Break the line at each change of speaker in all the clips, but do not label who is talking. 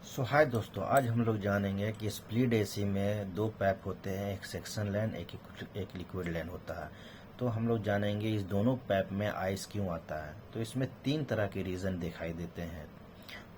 हाय दोस्तों, आज हम लोग जानेंगे कि स्प्लिट एसी में दो पैप होते हैं, एक सेक्शन लाइन एक लिक्विड लाइन होता है। तो हम लोग जानेंगे इस दोनों पैप में आइस क्यों आता है। तो इसमें तीन तरह के रीज़न दिखाई देते हैं।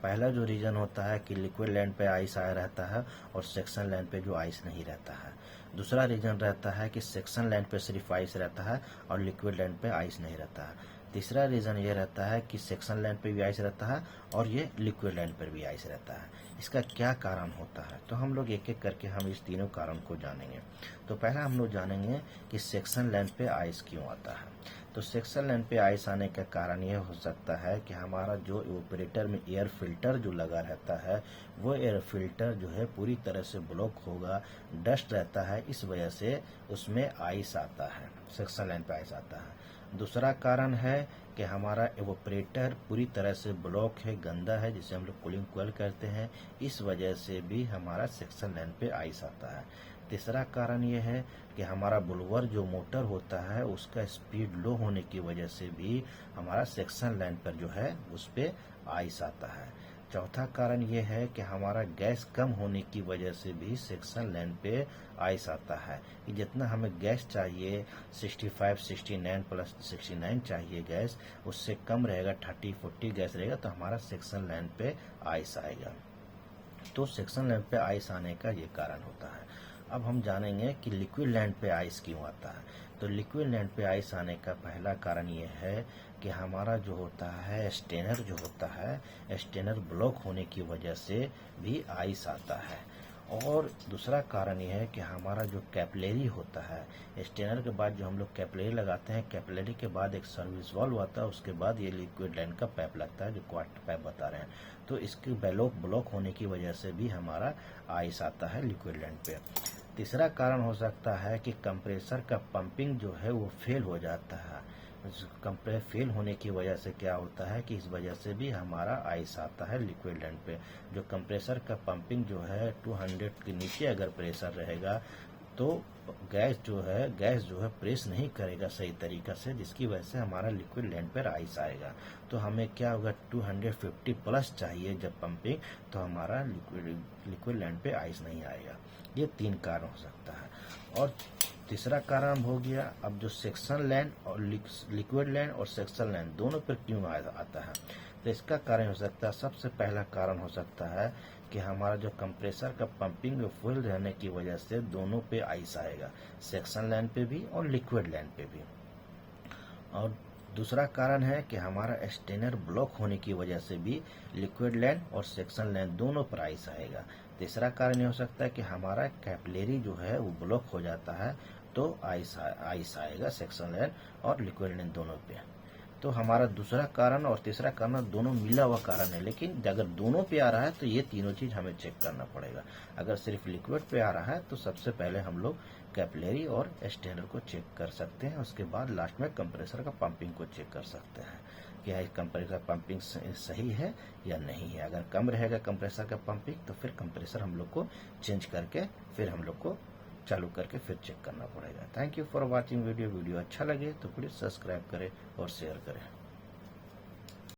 पहला जो रीज़न होता है कि लिक्विड लाइन पे आइस आया रहता है और सेक्शन लाइन पे जो आइस नहीं रहता है। दूसरा रीज़न रहता है कि सेक्शन लाइन पे सिर्फ आइस रहता है और लिक्विड लाइन पे आइस नहीं रहता है। तीसरा रीज़न ये रहता है कि सेक्शन लाइन पे भी आइस रहता है और ये लिक्विड लाइन पर भी आइस रहता है। इसका क्या कारण होता है, तो हम लोग एक एक करके हम इस तीनों कारण को जानेंगे। तो पहला हम लोग जानेंगे कि सेक्शन लाइन पे आइस क्यों आता है। तो सेक्शन लाइन पे आइस आने का कारण यह हो सकता है कि हमारा जो इवेपोरेटर में एयर फिल्टर जो लगा रहता है, वो एयर फिल्टर जो है पूरी तरह से ब्लॉक होगा, डस्ट रहता है, इस वजह से उसमें आइस आता है, सेक्शन लाइन पे आइस आता है। दूसरा कारण है कि हमारा इवेपोरेटर पूरी तरह से ब्लॉक है, गंदा है, जिसे हम लोग कूलिंग कॉइल कहते हैं, इस वजह से भी हमारा सेक्शन लाइन पे आइस आता है। तीसरा कारण यह है कि हमारा बुलवर जो मोटर होता है उसका स्पीड लो होने की वजह से भी हमारा सेक्शन लाइन पर जो है उस पर आइस आता है। चौथा कारण ये है कि हमारा गैस कम होने की वजह से भी सेक्शन लाइन पे आइस आता है कि जितना हमें गैस चाहिए 65, 69 प्लस 69 चाहिए गैस, उससे कम रहेगा, 30, 40 गैस रहेगा तो हमारा सेक्शन लाइन पे आइस आएगा। तो सेक्शन लाइन पे आइस आने का ये कारण होता है। अब हम जानेंगे कि लिक्विड लाइन पे आइस क्यों आता है। तो लिक्विड लाइन पे आइस आने का पहला कारण ये है कि हमारा जो होता है स्टेनर जो होता है, स्टेनर ब्लॉक होने की वजह से भी आइस आता है। और दूसरा कारण यह है कि हमारा जो कैपिलरी होता है, स्टेनर के बाद जो हम लोग कैपिलरी लगाते हैं, कैपिलरी के बाद एक सर्विस वाल्व आता है, उसके बाद ये लिक्विड लाइन का पाइप लगता है जो क्वार्टर पाइप बता रहे हैं। तो इसके ब्लॉक होने की वजह से भी हमारा आइस आता है लिक्विड लाइन पे। तीसरा कारण हो सकता है कि कंप्रेसर का पंपिंग जो है वो फेल हो जाता है। कंप्रेसर फेल होने की वजह से क्या होता है कि इस वजह से भी हमारा आइस आता है लिक्विड लाइन पे। जो कंप्रेसर का पंपिंग जो है 200 के नीचे अगर प्रेशर रहेगा तो गैस जो है प्रेस नहीं करेगा सही तरीका से, जिसकी वजह से हमारा लिक्विड लाइन पर आइस आएगा। तो हमें क्या होगा, 250 प्लस चाहिए जब पंपिंग, तो हमारा लिक्विड लाइन पे आइस नहीं आएगा। ये तीन कारण हो सकता है। और तीसरा कारण हो गया, अब जो सेक्शन लाइन और लिक्विड लाइन और सेक्शन लाइन दोनों पर क्यों आता है। तो इसका कारण हो सकता है, सबसे पहला कारण हो सकता है कि हमारा जो कंप्रेसर का पंपिंग फुल रहने की वजह से दोनों पे आइस आएगा, सेक्शन लाइन पे भी और लिक्विड लाइन पे भी। और दूसरा कारण है कि हमारा स्टेनर ब्लॉक होने की वजह से भी लिक्विड लाइन और सेक्शन लाइन दोनों पर आइस आएगा। तीसरा कारण ये हो सकता है कि हमारा कैपिलरी जो है वो ब्लॉक हो जाता है, तो आइस आएगा सेक्शन लाइन और लिक्विड लाइन दोनों पे। तो हमारा दूसरा कारण और तीसरा कारण दोनों मिला हुआ कारण है, लेकिन अगर दोनों पे आ रहा है तो ये तीनों चीज हमें चेक करना पड़ेगा। अगर सिर्फ लिक्विड पे आ रहा है तो सबसे पहले हम लोग कैपिलरी और स्टेनर को चेक कर सकते हैं, उसके बाद लास्ट में कंप्रेसर का पंपिंग को चेक कर सकते हैं कि है कंप्रेसर पंपिंग सही है या नहीं है। अगर कम रहेगा कंप्रेसर का पंपिंग तो फिर कंप्रेसर हम लोग को चेंज करके फिर हम लोग को चालू करके फिर चेक करना पड़ेगा। Thank you for watching video अच्छा लगे तो प्लीज़ सब्सक्राइब करें और शेयर करें।